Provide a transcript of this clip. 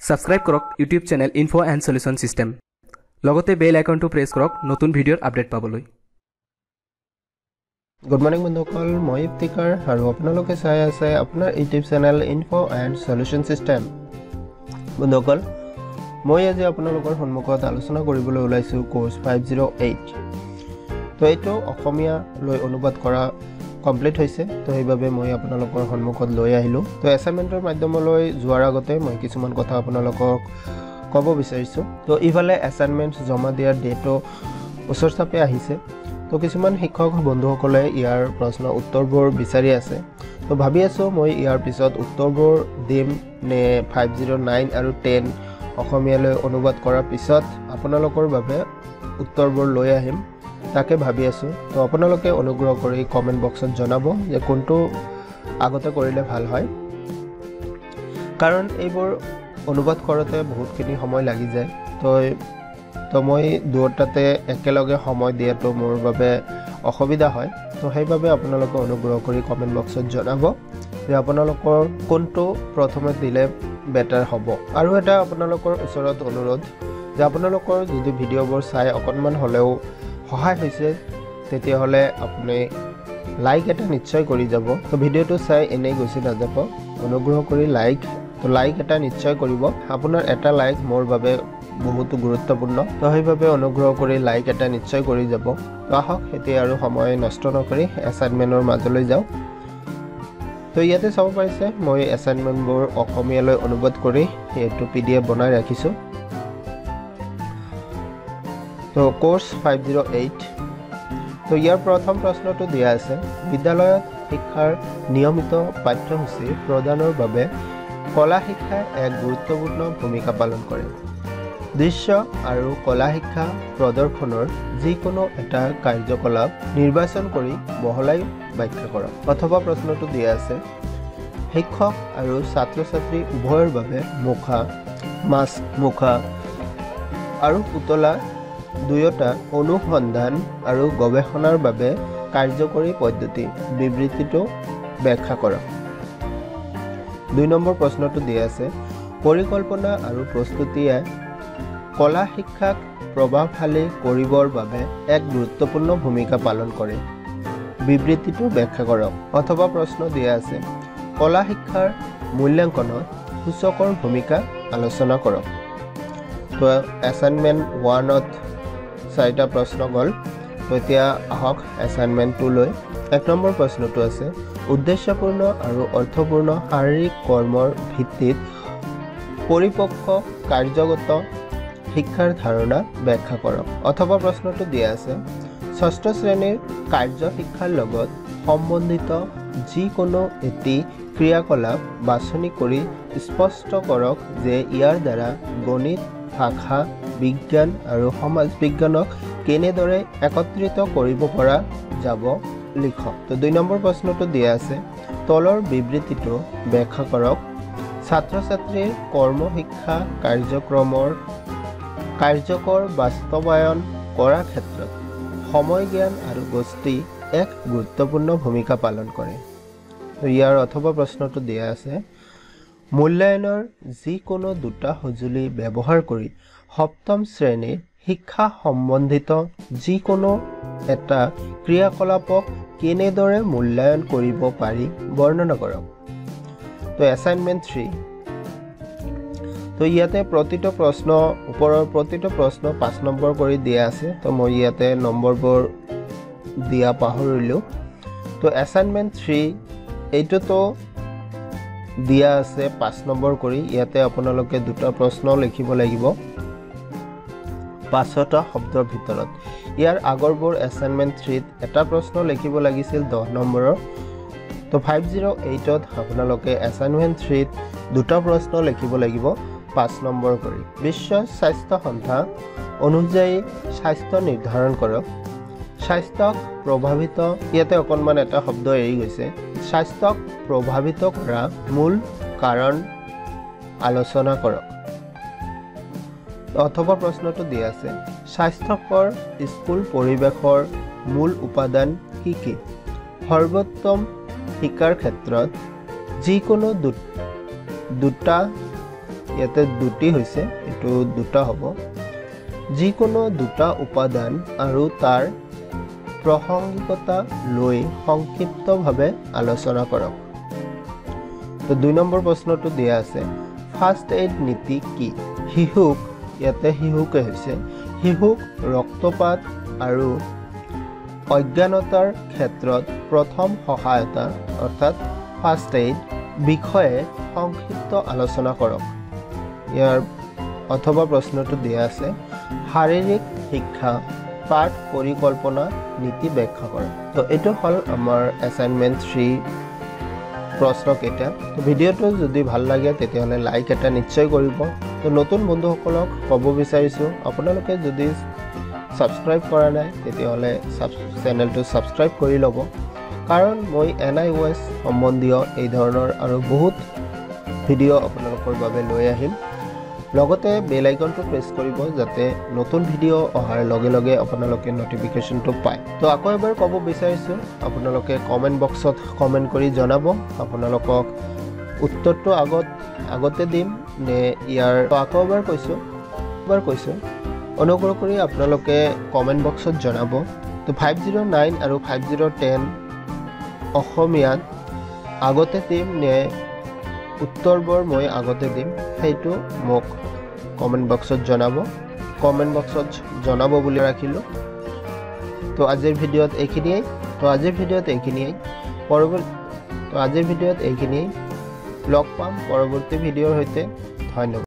subscribe কৰক YouTube channel info and solution system লগতে বেল আইকনটো press কৰক নতুন ভিডিঅ'ৰ আপডেট পাবলৈ গুড মৰ্নিং বন্ধুসকল মই ইফতিকাৰ আৰু আপোনালোকে চাই আছে আপোনাৰ YouTube channel info and solution system বন্ধুসকল মই আজি আপোনালোকৰ সন্মুখত আলোচনা কৰিবলৈ ওলাইছো কোৰ্স 508 তো এইটো অসমীয়া লৈ অনুবাদ কৰা কমপ্লিট হৈছে তো এইভাবে মই আপোনালোকৰ সন্মুখত লৈ আহিলো তো এসাইনমেন্টৰ মাধ্যমলৈ যোৱাৰ আগতে মই কিছুমান কথা আপোনালোকক ক'ব বিচাৰিছো তো ইফালে এসাইনমেন্ট জমা দিয়াৰ ডেটো ওচৰ চাপে আহিছে তো কিছুমান শিক্ষক বন্ধুসকলে ইয়াৰ প্ৰশ্ন উত্তৰবোৰ বিচাৰি আছে তো ভাবি আছো মই ইয়াৰ পিছত উত্তৰবোৰ দিম নে 509 আৰু 10 অসমীয়ালৈ অনুবাদ কৰাৰ পিছত আপোনালোকৰ বাবে উত্তৰবোৰ লৈ আহিম তাকে ভাবি আছো তো আপোনালোকে অনুগ্ৰহ কৰি কমেন্ট বক্সত জনাব যে কোনটো আগতে কৰিলে ভাল হয় কাৰণ এইবোৰ অনুবাদ কৰোতে বহুতখিনি সময় লাগি যায় তো মই দুটাতে একেলগে সময় দিয়াটো মোৰ বাবে অসুবিধা হয় তো সেইভাবে আপোনালোকে অনুগ্ৰহ কৰি কমেন্ট বক্সত জনাব যে আপোনালোকৰ কোনটো প্ৰথমে দিলে বেটাৰ হ'ব আৰু এটা আপোনালোকৰ ওচৰত অনুৰোধ যে আপোনালোকৰ যদি ভিডিঅ'বোৰ চাই অকনমান হলেও সহায় হৈছে তেতিয়া হলে আপুনি লাইক এটা নিশ্চয় কৰি যাব তো ভিডিঅ'টো চাই এনেই গৈছে নাযাব অনুগ্ৰহ কৰি লাইক এটা নিশ্চয় কৰিব আপোনাৰ এটা লাইক মোৰ বাবে বহুত গুৰুত্বপূৰ্ণ তো সেইভাবে অনুগ্ৰহ কৰি লাইক এটা নিশ্চয় কৰি যাব তো আহক এতিয়া আৰু সময় নষ্ট নকৰি এসাইনমেন্টৰ মাজলৈ যাও তো ইয়াতে চাব পাৰিছে মই এসাইনমেন্টবোৰ অসমীয়ালৈ অনুবাদ কৰি এইটো পিডিএফ বনাই ৰাখিছো তো কোৰ্স 508 তো ইয়াৰ প্ৰথম প্ৰশ্নটো দিয়া আছে বিদ্যালয়ত শিক্ষাৰ নিয়মিত পাঠ্যসূচী প্ৰদানৰ বাবে কলা শিক্ষাই এক গুৰুত্বপূৰ্ণ ভূমিকা পালন কৰে দৃশ্য আৰু কলা শিক্ষা প্ৰদৰ্শনৰ যিকোনো এটা কাৰ্যকলাপ নিৰ্বাচন কৰি বহলাই ব্যাখ্যা কৰক অথবা প্ৰশ্নটো দিয়া আছে শিক্ষক আৰু ছাত্ৰ-ছাত্ৰী উভয়ৰ বাবে মুখা আৰু পুতলা দুয়োটা অনুসন্ধান আৰু গৱেষণাৰ বাবে কাৰ্যকৰী পদ্ধতি বিবৃতিটো ব্যাখ্যা কৰক 2 নম্বৰ প্ৰশ্নটো দিয়া আছে পৰিকল্পনা আৰু প্ৰস্তুতিয়ে কলা শিক্ষাক প্ৰভাৱশালী কৰিবৰ বাবে এক গুৰুত্বপূৰ্ণ ভূমিকা পালন কৰে বিবৃতিটো ব্যাখ্যা কৰক অথবা প্ৰশ্ন দিয়া আছে কলা শিক্ষাৰ মূল্যাঙ্কনত সূচকৰ ভূমিকা আলোচনা কৰক তো এসাইনমেন্ট 1ত 4টা প্ৰশ্ন গল তো এতিয়া আহক এসাইনমেন্ট 2 লৈ 1 নম্বৰ প্ৰশ্নটো আছে উদ্দেশ্যপূৰ্ণ আৰু অৰ্থপূৰ্ণ শাৰীৰিক কৰ্মৰ ভিত্তিত পৰিপক্ক কাৰ্যগত শিক্ষাৰ ধাৰণা ব্যাখ্যা কৰক অথবা প্ৰশ্নটো দিয়া আছে ষষ্ঠ শ্ৰেণীৰ কাৰ্য শিক্ষাৰ লগত সম্বন্ধিত যিকোনো এটি ক্ৰিয়াকলাপ বাছনি কৰি স্পষ্ট কৰক যে ইয়াৰ দ্বাৰা গণিত ভাষা বিজ্ঞান আৰু সমাজ বিজ্ঞানক কেনেদৰে একত্ৰিত কৰিব পৰা যাব লিখক তো 2 নম্বৰ প্ৰশ্নটো দিয়া আছে তলৰ বিবৃতিটো ব্যাখ্যা কৰক ছাত্ৰ-ছাত্ৰীৰ কৰ্ম শিক্ষা কাৰ্যক্ৰমৰ কাৰ্যকৰ বাস্তৱায়ন কৰাৰ ক্ষেত্ৰত সময় জ্ঞান আৰু গোষ্ঠী এক গুৰুত্বপূৰ্ণ ভূমিকা পালন কৰে তো ইয়াৰ অথবা প্ৰশ্নটো দিয়া আছে মূল্যায়নৰ যিকোনো দুটা সঁজুলি ব্যৱহাৰ কৰি সপ্তম শ্ৰেণীৰ শিক্ষা সম্বন্ধিত যিকোনো এটা ক্ৰিয়াকলাপক কেনেদৰে মূল্যায়ন কৰিব পাৰি বৰ্ণনা কৰক তো এসাইনমেন্ট 3 তো ইয়াতে প্ৰতিটো প্ৰশ্ন ওপৰৰ প্ৰতিটো প্ৰশ্ন 5 নম্বৰ কৰি দিয়া আছে তো মই ইয়াতে নম্বৰবোৰ দিয়া পাহৰিলো তো এসাইনমেন্ট 3 এইটো তো দিয়া আছে 5 নম্বৰ কৰি ইয়াতে আপোনালোকে দুটা প্ৰশ্ন লিখিব লাগিব 5টা শব্দৰ ভিতৰত ইয়াৰ আগৰবোৰ এসাইনমেন্ট 3ত এটা প্ৰশ্ন লিখিব লাগিছিল 10 নম্বৰৰ তো 508ত আপোনালোকে এসাইনমেন্ট 3ত দুটা প্ৰশ্ন লিখিব লাগিব 5 নম্বৰ কৰি বিশ্ব স্বাস্থ্য সংস্থা অনুযায়ী স্বাস্থ্য নিৰ্ধাৰণ কৰক স্বাস্থ্যক প্ৰভাৱিত ইয়াতে অকনমান এটা শব্দ এৰি গৈছে স্বাস্থ্যক প্ৰভাৱিত কৰা মূল কাৰণ আলোচনা কৰক অথবা প্ৰশ্নটো দিয়া আছে স্বাস্থ্যকৰ স্কুল পৰিৱেশৰ মূল উপাদান কি কি সৰ্বোত্তম শিক্ষাৰ ক্ষেত্ৰত যিকোনো দুটা ইয়াতে দুটি হৈছে এটো দুটা হ'ব যিকোনো দুটা উপাদান আৰু তাৰ প্ৰসংগিকতা লৈ সংক্ষিপ্তভাৱে আলোচনা কৰক তো 2 নম্বৰ প্ৰশ্নটো দিয়া আছে ফাৰ্ষ্ট এইড নীতি কি শিশুক ইয়াতে শিশুকে হৈছে শিশুক ৰক্তপাত আৰু অজ্ঞানতাৰ ক্ষেত্ৰত প্ৰথম সহায়তা অৰ্থাৎ ফাৰ্ষ্ট এইড বিষয়ে সংক্ষিপ্ত আলোচনা কৰক ইয়াৰ অথবা প্ৰশ্নটো দিয়া আছে শাৰীৰিক শিক্ষা পাঠ পৰিকল্পনা নীতি ব্যাখ্যা কৰা তো এটো হল আমাৰ অ্যাসাইনমেন্ট 3 প্ৰশ্ন কেইটা তো ভিডিওটো যদি ভাল লাগে তেতিয়াহলে লাইক এটা নিশ্চয় কৰিব তো নতুন বন্ধুসকলক ক'ব বিচাৰিছো আপোনালোকে যদি সাবস্ক্ৰাইব কৰা নাই তেতিয়াহলে চেনেলটো সাবস্ক্ৰাইব কৰি ল'ব কাৰণ মই NIOS সম্বন্ধীয় এই ধৰণৰ আৰু বহুত ভিডিও আপোনালোকৰ বাবে লৈ আহিম লগতে বেল আইকনটো প্ৰেছ কৰিব যাতে নতুন ভিডিও অহাৰ লগে লগে আপোনালোকে নটিফিকেশনটো পায় তো আকৌ এবাৰ ক'ব বিচাৰিছো আপোনালোকে কমেন্ট বক্সত কমেন্ট কৰি জনাব আপোনালোকক উত্তৰটো আগতে দিম নে ইয়াৰ আকৌ এবাৰ কৈছো অনুগ্ৰহ কৰি আপোনালোকে কমেন্ট বক্সত জনাব তো 509 আৰু 5010 অসমীয়াত আগতে দিম নে উত্তৰবোৰ মই আগতে দিম সেইটো মোক কমেন্ট বক্সত জনাব বুলি ৰাখিলো তো আজিৰ ভিডিওত এইখিনিয়ে লগ পাম পৰৱৰ্তী ভিডিওৰ সৈতে ধন্যবাদ